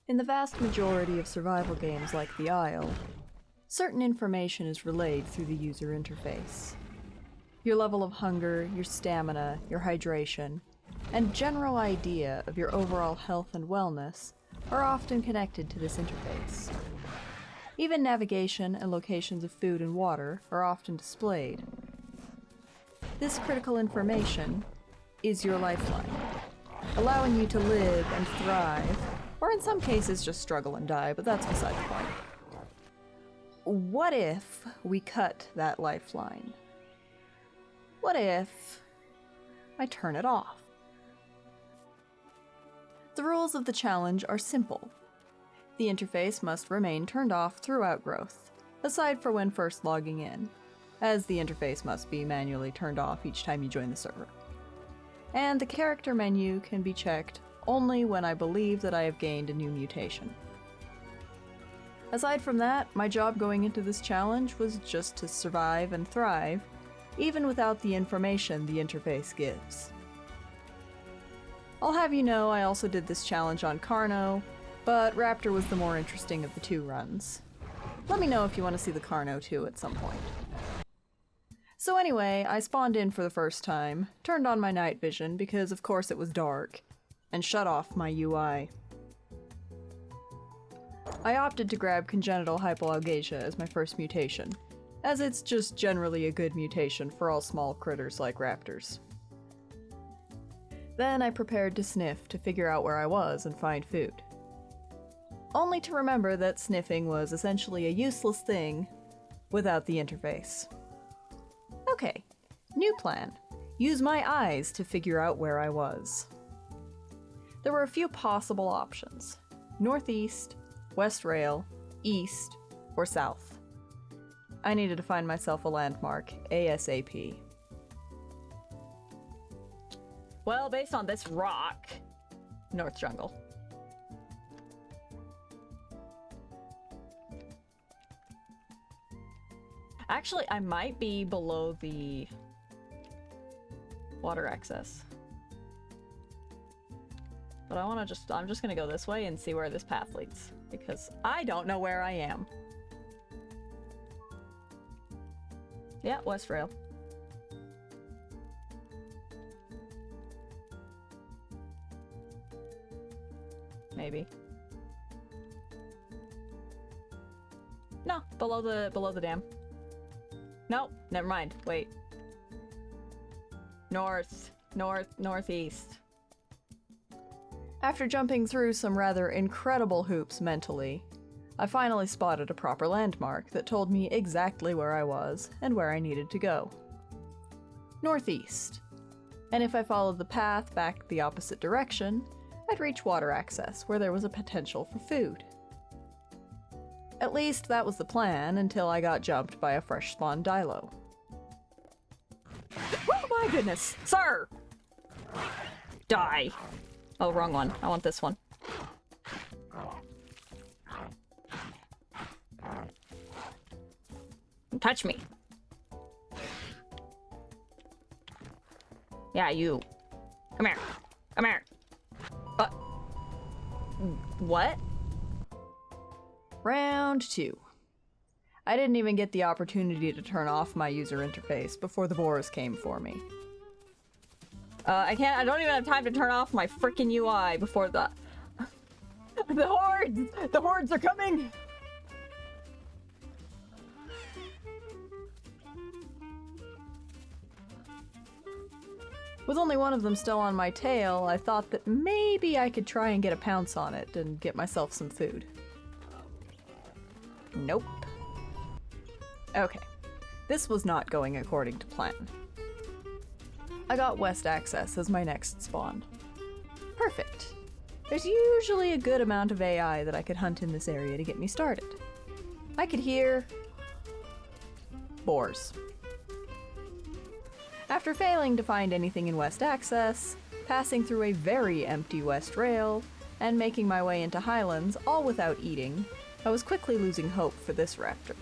In the vast majority of survival games like The Isle, certain information is relayed through the user interface. Your level of hunger, your stamina, your hydration, and general idea of your overall health and wellness are often connected to this interface. Even navigation and locations of food and water are often displayed. This critical information is your lifeline, allowing you to live and thrive, or in some cases just struggle and die, but that's beside the point. What if we cut that lifeline? What if I turn it off? The rules of the challenge are simple. The interface must remain turned off throughout growth, aside for when first logging in, as the interface must be manually turned off each time you join the server. And the character menu can be checked only when I believe that I have gained a new mutation. Aside from that, my job going into this challenge was just to survive and thrive, even without the information the interface gives. I'll have you know I also did this challenge on Carno, but Raptor was the more interesting of the two runs. Let me know if you want to see the Carno too at some point. So anyway, I spawned in for the first time, turned on my night vision because of course it was dark, and shut off my UI. I opted to grab congenital hypoalgasia as my first mutation, as it's just generally a good mutation for all small critters like raptors. Then I prepared to sniff to figure out where I was and find food. Only to remember that sniffing was essentially a useless thing without the interface. Okay, new plan. Use my eyes to figure out where I was. There were a few possible options: northeast, west rail, east, or south. I needed to find myself a landmark, ASAP. Well, based on this rock, North Jungle. Actually, I might be below the water access. But I'm just gonna go this way and see where this path leads, because I don't know where I am. Yeah, west rail. Maybe. No, below the dam. Nope, never mind. Wait. Northeast. After jumping through some rather incredible hoops mentally, I finally spotted a proper landmark that told me exactly where I was and where I needed to go. Northeast. And if I followed the path back the opposite direction, I'd reach water access where there was a potential for food. At least that was the plan until I got jumped by a fresh spawned Dilo. Oh my goodness! Sir! Die! Oh, wrong one. I want this one. Don't touch me. Yeah, you. Come here. Come here. What? Round 2. I didn't even get the opportunity to turn off my user interface before the boars came for me. I don't even have time to turn off my frickin' UI before the hordes! The hordes are coming! With only one of them still on my tail, I thought that maybe I could try and get a pounce on it and get myself some food. Nope. Okay, this was not going according to plan. I got west access as my next spawn. Perfect. There's usually a good amount of AI that I could hunt in this area to get me started. I could hear boars. After failing to find anything in west access, passing through a very empty west rail, and making my way into highlands all without eating, I was quickly losing hope for this raptor.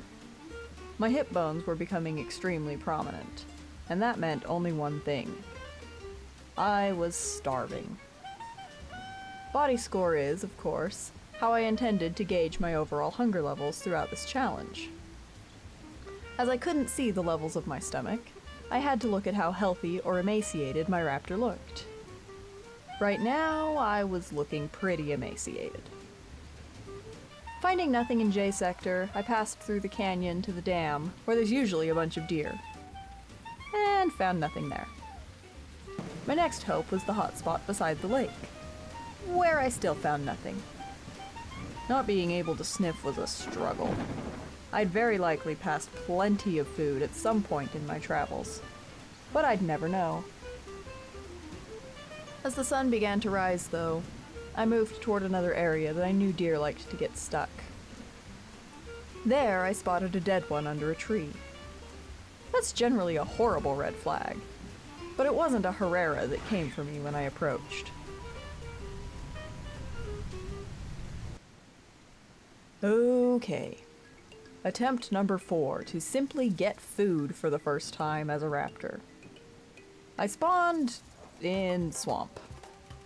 My hip bones were becoming extremely prominent, and that meant only one thing. I was starving. Body score is, of course, how I intended to gauge my overall hunger levels throughout this challenge. As I couldn't see the levels of my stomach, I had to look at how healthy or emaciated my raptor looked. Right now, I was looking pretty emaciated. Finding nothing in J Sector, I passed through the canyon to the dam, where there's usually a bunch of deer, and found nothing there. My next hope was the hotspot beside the lake, where I still found nothing. Not being able to sniff was a struggle. I'd very likely passed plenty of food at some point in my travels, but I'd never know. As the sun began to rise, though, I moved toward another area that I knew deer liked to get stuck. There, I spotted a dead one under a tree. That's generally a horrible red flag, but it wasn't a Herrera that came for me when I approached. Okay. Attempt number 4, to simply get food for the first time as a raptor. I spawned in swamp,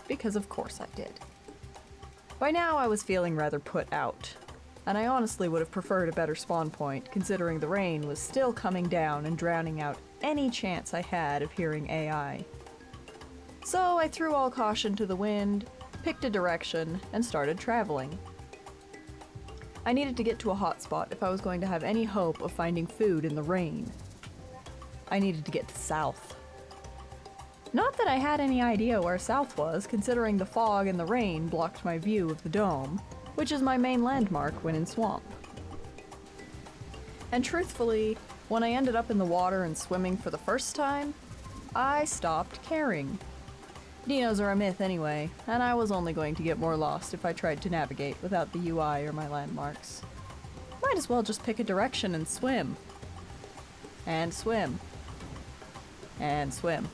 because of course I did. By now I was feeling rather put out, and I honestly would have preferred a better spawn point considering the rain was still coming down and drowning out any chance I had of hearing AI. So I threw all caution to the wind, picked a direction, and started traveling. I needed to get to a hotspot if I was going to have any hope of finding food in the rain. I needed to get to south. Not that I had any idea where south was, considering the fog and the rain blocked my view of the dome, which is my main landmark when in swamp. And truthfully, when I ended up in the water and swimming for the first time, I stopped caring. Dinos are a myth anyway, and I was only going to get more lost if I tried to navigate without the UI or my landmarks. Might as well just pick a direction and swim. And swim. And swim.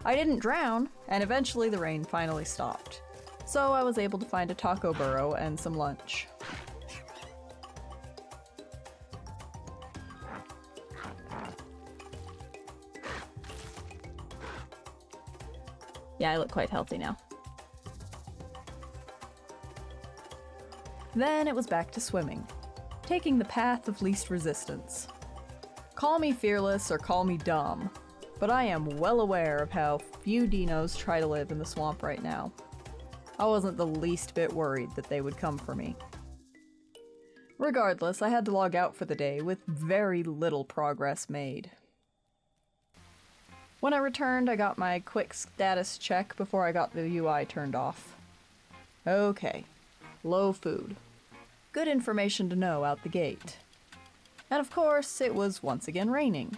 I didn't drown, and eventually the rain finally stopped. So I was able to find a taco burrow and some lunch. Yeah, I look quite healthy now. Then it was back to swimming, taking the path of least resistance. Call me fearless or call me dumb, but I am well aware of how few dinos try to live in the swamp right now. I wasn't the least bit worried that they would come for me. Regardless, I had to log out for the day with very little progress made. When I returned, I got my quick status check before I got the UI turned off. Okay, low food. Good information to know out the gate. And of course, it was once again raining.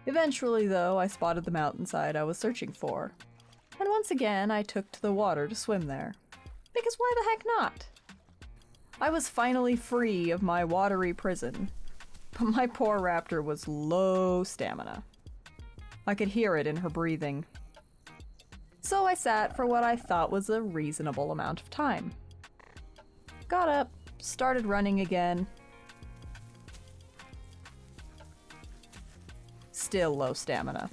Eventually, though, I spotted the mountainside I was searching for. And once again, I took to the water to swim there. Because why the heck not? I was finally free of my watery prison, but my poor raptor was low stamina. I could hear it in her breathing. So I sat for what I thought was a reasonable amount of time. Got up, started running again. Still low stamina.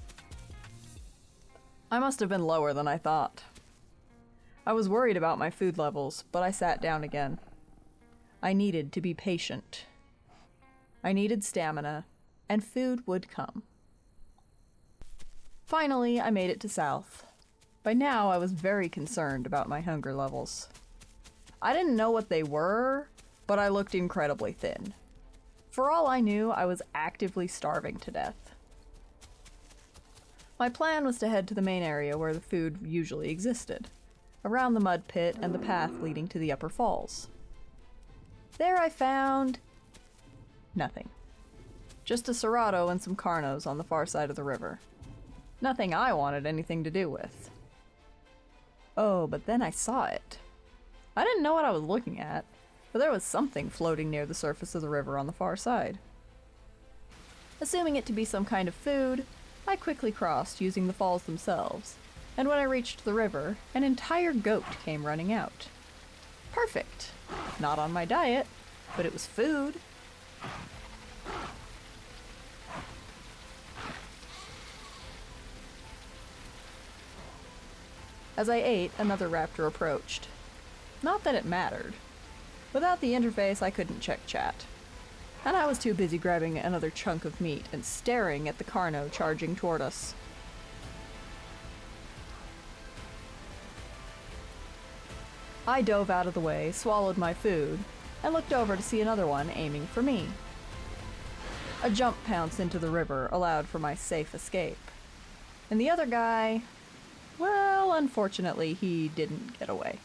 I must have been lower than I thought. I was worried about my food levels, but I sat down again. I needed to be patient. I needed stamina, and food would come. Finally, I made it to south. By now, I was very concerned about my hunger levels. I didn't know what they were, but I looked incredibly thin. For all I knew, I was actively starving to death. My plan was to head to the main area where the food usually existed, around the mud pit and the path leading to the upper falls. There I found nothing. Just a Serato and some Carnos on the far side of the river. Nothing I wanted anything to do with. Oh, but then I saw it. I didn't know what I was looking at, but there was something floating near the surface of the river on the far side. Assuming it to be some kind of food, I quickly crossed using the falls themselves, and when I reached the river, an entire goat came running out. Perfect. Not on my diet, but it was food. As I ate, another raptor approached. Not that it mattered. Without the interface, I couldn't check chat. And I was too busy grabbing another chunk of meat and staring at the Carno charging toward us. I dove out of the way, swallowed my food, and looked over to see another one aiming for me. A jump pounce into the river allowed for my safe escape. And the other guy, well, unfortunately, he didn't get away.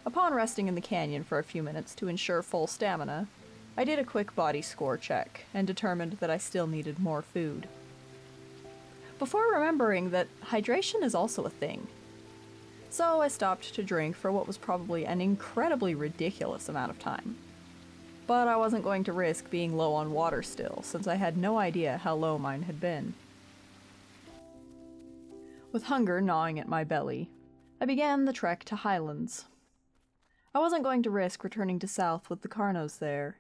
Upon resting in the canyon for a few minutes to ensure full stamina, I did a quick body score check and determined that I still needed more food. Before remembering that hydration is also a thing. So I stopped to drink for what was probably an incredibly ridiculous amount of time. But I wasn't going to risk being low on water still, since I had no idea how low mine had been. With hunger gnawing at my belly, I began the trek to Highlands. I wasn't going to risk returning to South with the Carnos there,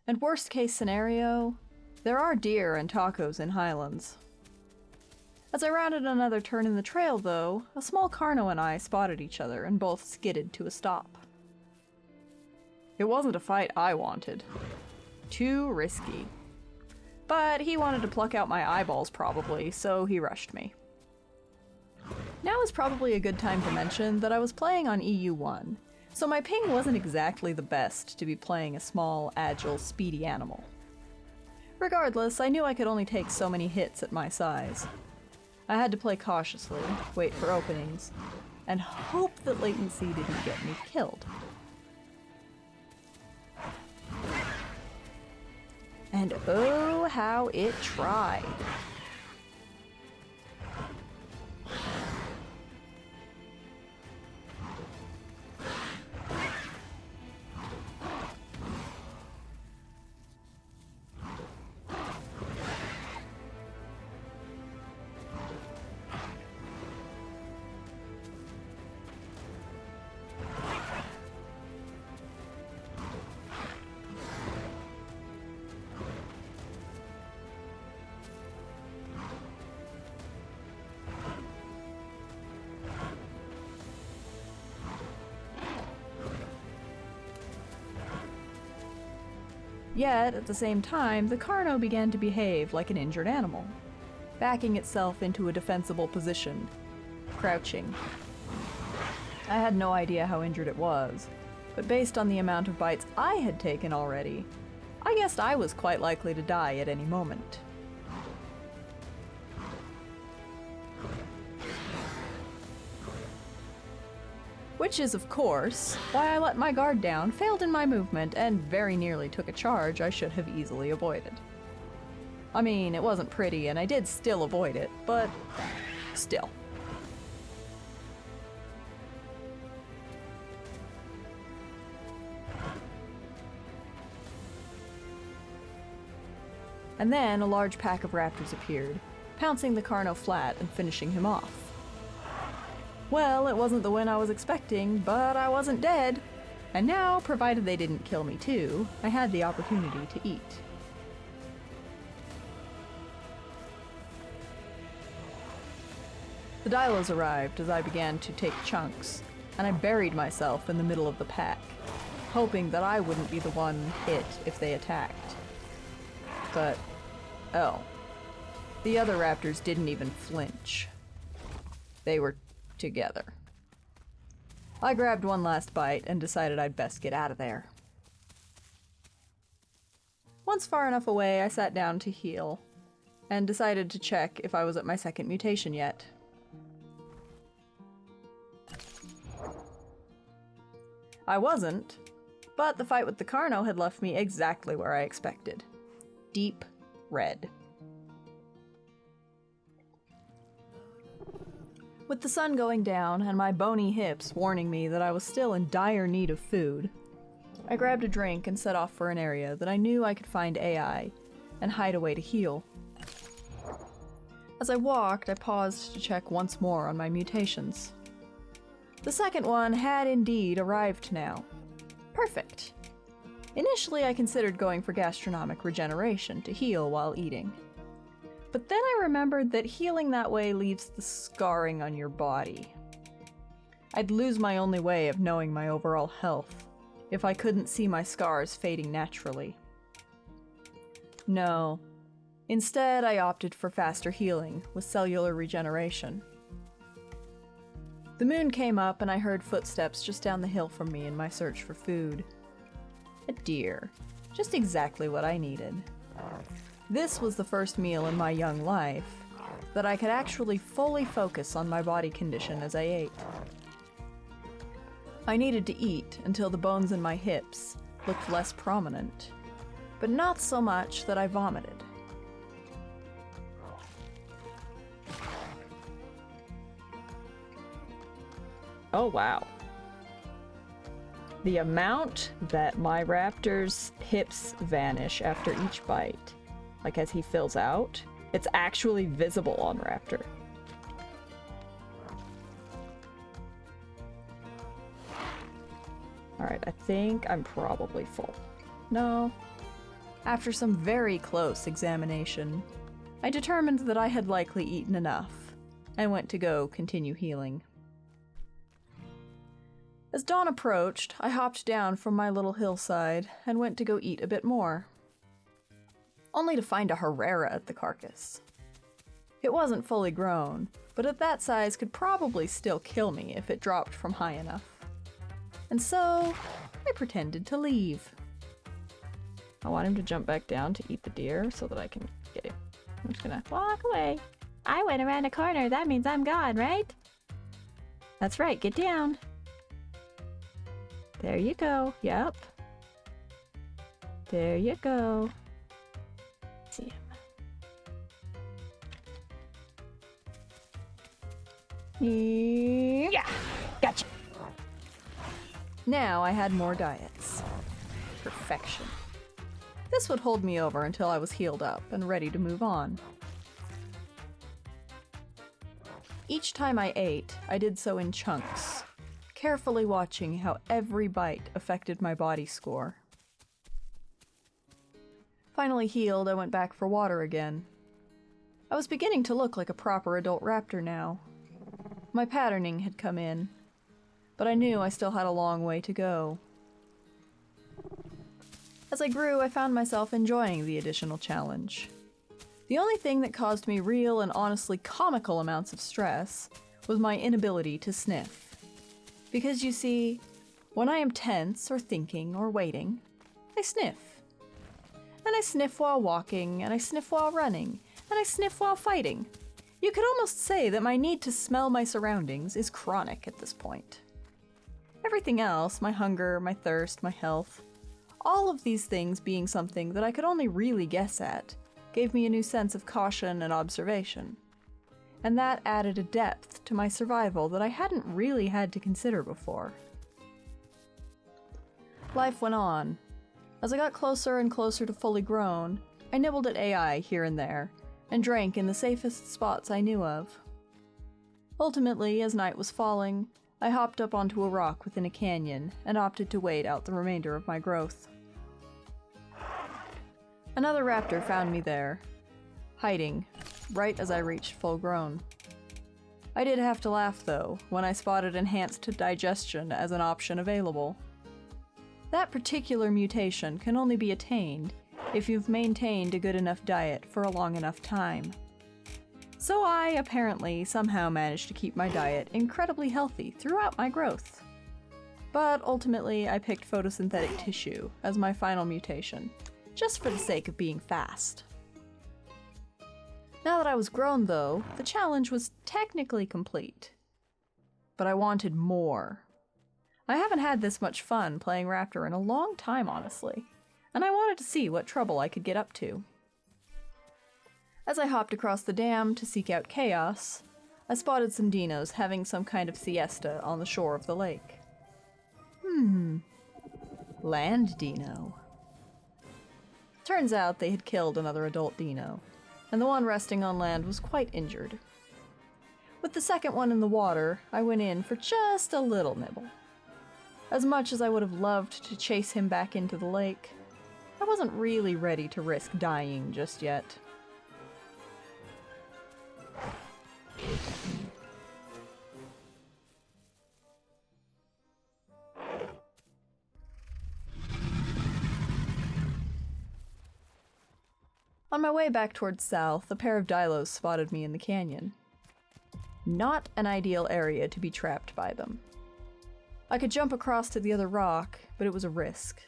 and worst case scenario, there are deer and tacos in Highlands. As I rounded another turn in the trail, though, a small Carno and I spotted each other and both skidded to a stop. It wasn't a fight I wanted. Too risky. But he wanted to pluck out my eyeballs probably, so he rushed me. Now is probably a good time to mention that I was playing on EU1, so my ping wasn't exactly the best to be playing a small, agile, speedy animal. Regardless, I knew I could only take so many hits at my size. I had to play cautiously, wait for openings, and hope that latency didn't get me killed. And oh, how it tried. Yet, at the same time, the Carno began to behave like an injured animal, backing itself into a defensible position, crouching. I had no idea how injured it was, but based on the amount of bites I had taken already, I guessed I was quite likely to die at any moment. Which is, of course, why I let my guard down, failed in my movement, and very nearly took a charge I should have easily avoided. I mean, it wasn't pretty, and I did still avoid it, but still. And then a large pack of raptors appeared, pouncing the Carno flat and finishing him off. Well, it wasn't the win I was expecting, but I wasn't dead. And now, provided they didn't kill me too, I had the opportunity to eat. The Dilos arrived as I began to take chunks, and I buried myself in the middle of the pack, hoping that I wouldn't be the one hit if they attacked. But, oh. The other raptors didn't even flinch. They were together. I grabbed one last bite and decided I'd best get out of there. Once far enough away, I sat down to heal, and decided to check if I was at my second mutation yet. I wasn't, but the fight with the Carno had left me exactly where I expected. Deep red. With the sun going down and my bony hips warning me that I was still in dire need of food, I grabbed a drink and set off for an area that I knew I could find AI and hide away to heal. As I walked, I paused to check once more on my mutations. The second one had indeed arrived now. Perfect. Initially, I considered going for gastronomic regeneration to heal while eating. But then I remembered that healing that way leaves the scarring on your body. I'd lose my only way of knowing my overall health if I couldn't see my scars fading naturally. No. Instead, I opted for faster healing with cellular regeneration. The moon came up and I heard footsteps just down the hill from me in my search for food. A deer. Just exactly what I needed. This was the first meal in my young life that I could actually fully focus on my body condition as I ate. I needed to eat until the bones in my hips looked less prominent, but not so much that I vomited. Oh wow. The amount that my raptor's hips vanish after each bite, like as he fills out, it's actually visible on Raptor. Alright, I think I'm probably full. No. After some very close examination, I determined that I had likely eaten enough, and went to go continue healing. As dawn approached, I hopped down from my little hillside and went to go eat a bit more. Only to find a Herrera at the carcass. It wasn't fully grown, but at that size could probably still kill me if it dropped from high enough. And so, I pretended to leave. I want him to jump back down to eat the deer so that I can get him. I'm just gonna walk away. I went around a corner, that means I'm gone, right? That's right, get down. There you go, yep. There you go. See him. Yeah, gotcha. Now I had more diets. Perfection. This would hold me over until I was healed up and ready to move on. Each time I ate, I did so in chunks, carefully watching how every bite affected my body score. Finally healed, I went back for water again. I was beginning to look like a proper adult raptor now. My patterning had come in, but I knew I still had a long way to go. As I grew, I found myself enjoying the additional challenge. The only thing that caused me real and honestly comical amounts of stress was my inability to sniff. Because you see, when I am tense or thinking or waiting, I sniff. And I sniff while walking, and I sniff while running, and I sniff while fighting. You could almost say that my need to smell my surroundings is chronic at this point. Everything else, my hunger, my thirst, my health, all of these things being something that I could only really guess at, gave me a new sense of caution and observation. And that added a depth to my survival that I hadn't really had to consider before. Life went on. As I got closer and closer to fully grown, I nibbled at AI here and there, and drank in the safest spots I knew of. Ultimately, as night was falling, I hopped up onto a rock within a canyon and opted to wait out the remainder of my growth. Another raptor found me there, hiding, right as I reached full grown. I did have to laugh though, when I spotted enhanced digestion as an option available. That particular mutation can only be attained if you've maintained a good enough diet for a long enough time. So I, apparently, somehow managed to keep my diet incredibly healthy throughout my growth. But ultimately, I picked photosynthetic tissue as my final mutation, just for the sake of being fast. Now that I was grown, though, the challenge was technically complete. But I wanted more. I haven't had this much fun playing Raptor in a long time, honestly, and I wanted to see what trouble I could get up to. As I hopped across the dam to seek out chaos, I spotted some dinos having some kind of siesta on the shore of the lake. Land dino. Turns out they had killed another adult dino, and the one resting on land was quite injured. With the second one in the water, I went in for just a little nibble. As much as I would have loved to chase him back into the lake, I wasn't really ready to risk dying just yet. On my way back towards south, a pair of dilos spotted me in the canyon. Not an ideal area to be trapped by them. I could jump across to the other rock, but it was a risk.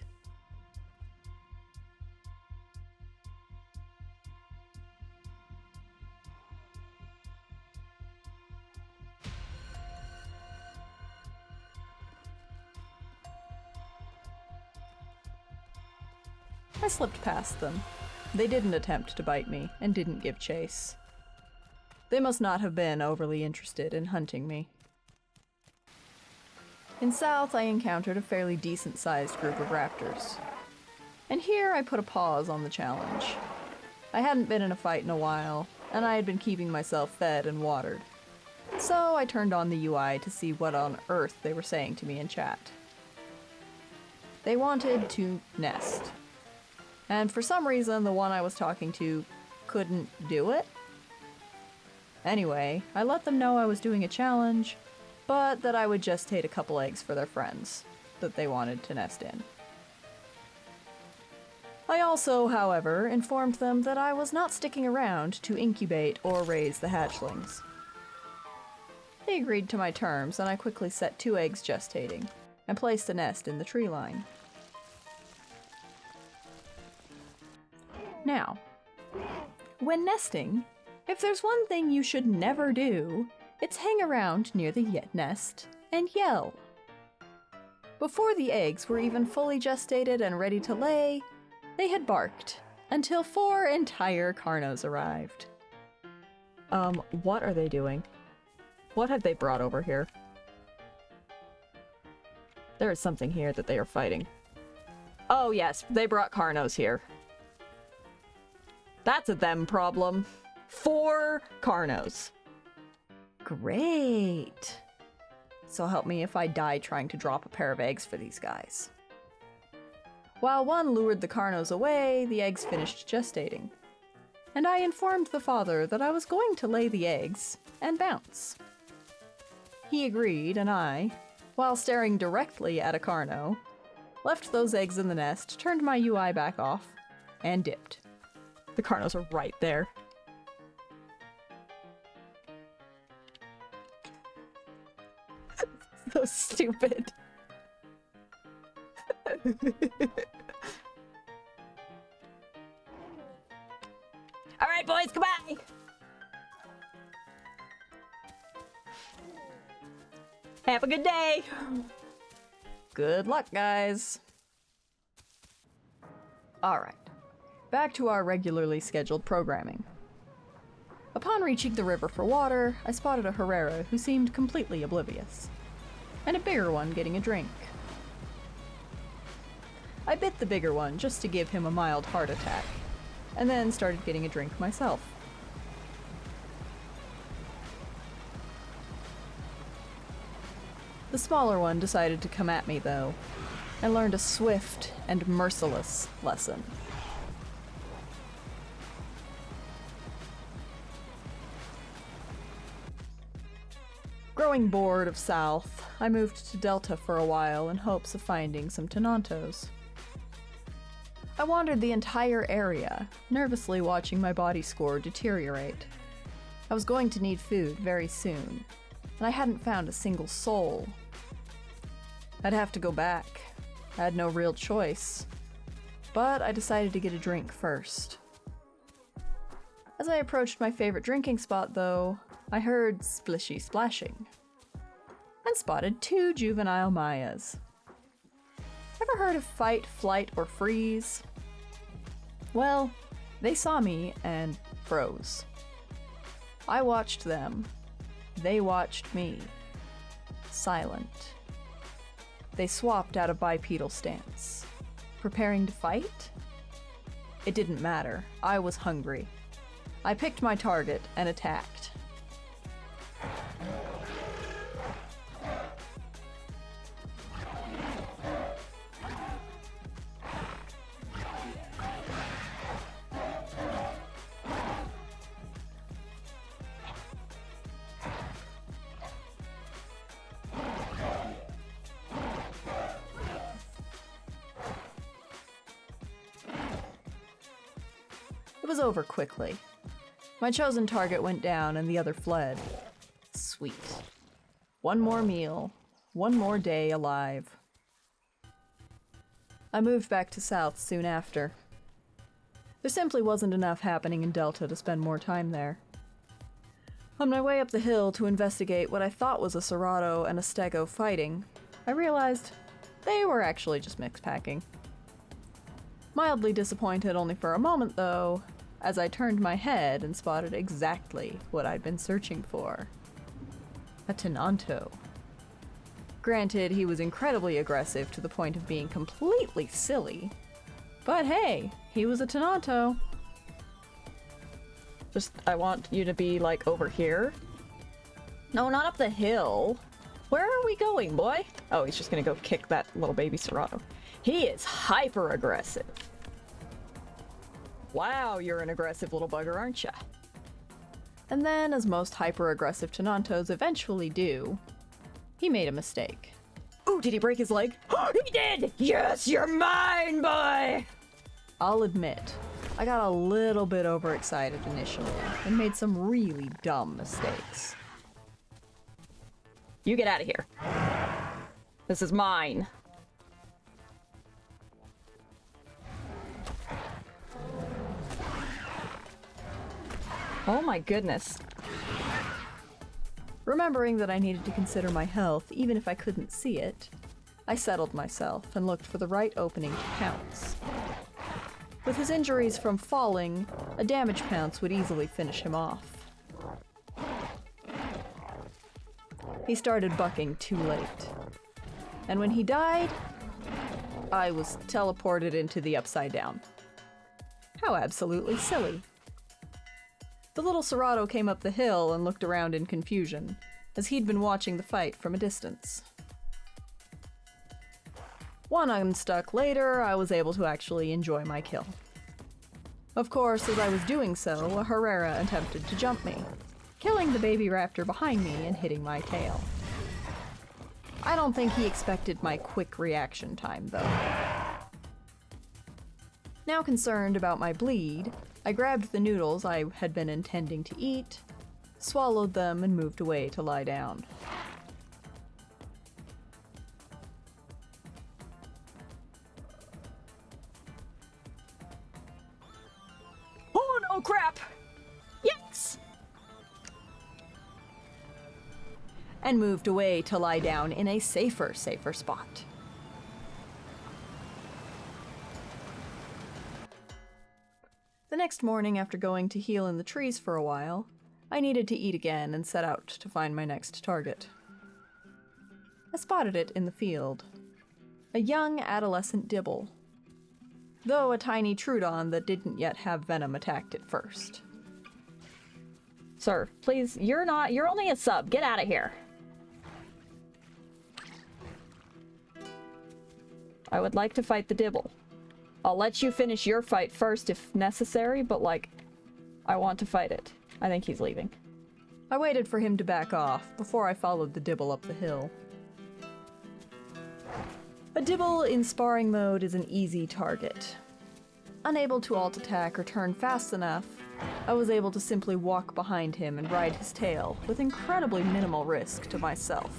I slipped past them. They didn't attempt to bite me, and didn't give chase. They must not have been overly interested in hunting me. In south, I encountered a fairly decent-sized group of raptors. And here I put a pause on the challenge. I hadn't been in a fight in a while, and I had been keeping myself fed and watered. So I turned on the UI to see what on earth they were saying to me in chat. They wanted to nest. And for some reason, the one I was talking to couldn't do it. Anyway, I let them know I was doing a challenge, but that I would gestate a couple eggs for their friends that they wanted to nest in. I also, however, informed them that I was not sticking around to incubate or raise the hatchlings. They agreed to my terms, and I quickly set 2 eggs gestating, and placed a nest in the tree line. Now, when nesting, if there's one thing you should never do, it's hang around near the nest and yell. Before the eggs were even fully gestated and ready to lay, they had barked until 4 entire Carnos arrived. What are they doing? What have they brought over here? There is something here that they are fighting. Oh yes, they brought Carnos here. That's a them problem. 4 Carnos. Great. So help me if I die trying to drop a pair of eggs for these guys. While one lured the Carnos away, the eggs finished gestating. And I informed the father that I was going to lay the eggs and bounce. He agreed, and I, while staring directly at a Carno, left those eggs in the nest, turned my UI back off, and dipped. The Carnos are right there. So stupid. Alright, boys, goodbye! Have a good day! Good luck, guys! Alright. Back to our regularly scheduled programming. Upon reaching the river for water, I spotted a Herrera who seemed completely oblivious, and a bigger one getting a drink. I bit the bigger one just to give him a mild heart attack, and then started getting a drink myself. The smaller one decided to come at me though, and learned a swift and merciless lesson. Growing bored of South, I moved to Delta for a while in hopes of finding some Tenantos. I wandered the entire area, nervously watching my body score deteriorate. I was going to need food very soon, and I hadn't found a single soul. I'd have to go back. I had no real choice, but I decided to get a drink first. As I approached my favorite drinking spot, though, I heard splishy splashing, and spotted 2 juvenile Mayas. Ever heard of fight, flight, or freeze? Well, they saw me and froze. I watched them. They watched me. Silent. They swapped out of bipedal stance. Preparing to fight? It didn't matter. I was hungry. I picked my target and attacked. It was over quickly. My chosen target went down and the other fled. Sweet. One more meal, one more day alive. I moved back to South soon after. There simply wasn't enough happening in Delta to spend more time there. On my way up the hill to investigate what I thought was a Serato and a Stego fighting, I realized they were actually just mixed packing. Mildly disappointed only for a moment, though, as I turned my head and spotted exactly what I'd been searching for. A Tenanto. Granted, he was incredibly aggressive to the point of being completely silly, but hey, he was a Tenanto. Just, I want you to be, like, over here. No, not up the hill. Where are we going, boy? Oh, he's just gonna go kick that little baby Serato. He is hyper aggressive. Wow, you're an aggressive little bugger, aren't ya? And then, as most hyper aggressive Tenantos eventually do, he made a mistake. Ooh, did he break his leg? He did! Yes, you're mine, boy! I'll admit, I got a little bit overexcited initially and made some really dumb mistakes. You get out of here. This is mine. Oh my goodness. Remembering that I needed to consider my health even if I couldn't see it, I settled myself and looked for the right opening to pounce. With his injuries from falling, a damage pounce would easily finish him off. He started bucking too late. And when he died, I was teleported into the Upside Down. How absolutely silly. The little Serato came up the hill and looked around in confusion, as he'd been watching the fight from a distance. One unstuck later, I was able to actually enjoy my kill. Of course, as I was doing so, a Herrera attempted to jump me, killing the baby raptor behind me and hitting my tail. I don't think he expected my quick reaction time, though. Now concerned about my bleed, I grabbed the noodles I had been intending to eat, swallowed them, and moved away to lie down. Oh no, crap! Yes! And moved away to lie down in a safer spot. The next morning, after going to heal in the trees for a while, I needed to eat again and set out to find my next target. I spotted it in the field. A young adolescent dibble. Though a tiny Trudon that didn't yet have venom attacked it first. Sir, please, you're only a sub. Get out of here. I would like to fight the dibble. I'll let you finish your fight first if necessary, but like, I want to fight it. I think he's leaving. I waited for him to back off before I followed the dibble up the hill. A dibble in sparring mode is an easy target. Unable to alt attack or turn fast enough, I was able to simply walk behind him and ride his tail with incredibly minimal risk to myself.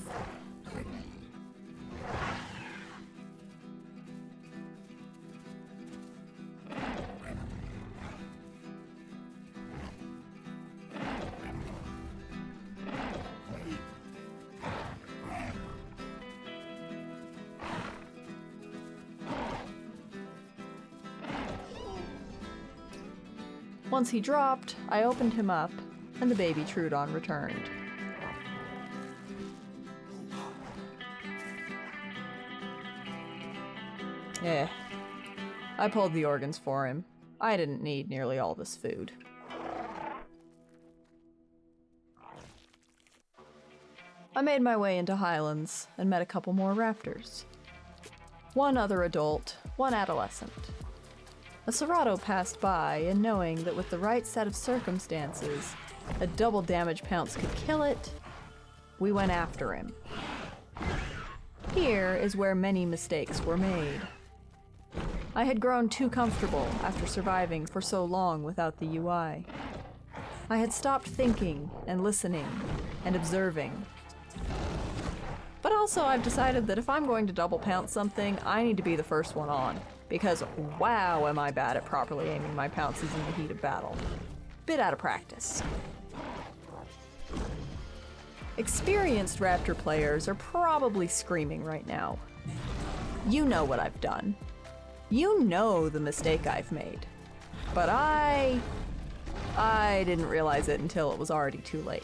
Once he dropped, I opened him up, and the baby Trudon returned. I pulled the organs for him. I didn't need nearly all this food. I made my way into Highlands and met a couple more raptors. One other adult, one adolescent. A Serato passed by, and knowing that with the right set of circumstances, a double damage pounce could kill it, we went after him. Here is where many mistakes were made. I had grown too comfortable after surviving for so long without the UI. I had stopped thinking and listening and observing. But also I've decided that if I'm going to double pounce something, I need to be the first one on, because wow am I bad at properly aiming my pounces in the heat of battle. Bit out of practice. Experienced Raptor players are probably screaming right now. You know what I've done. You know the mistake I've made. But I didn't realize it until it was already too late.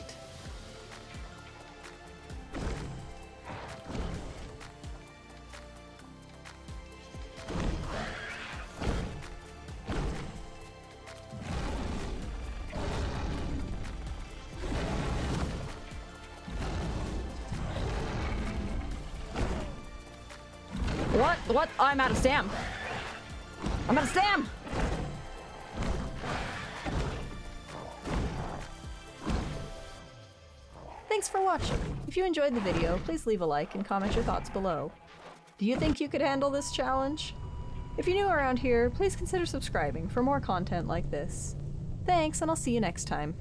What? I'm out of stam. I'm out of stam! Thanks for watching. If you enjoyed the video, please leave a like and comment your thoughts below. Do you think you could handle this challenge? If you're new around here, please consider subscribing for more content like this. Thanks, and I'll see you next time.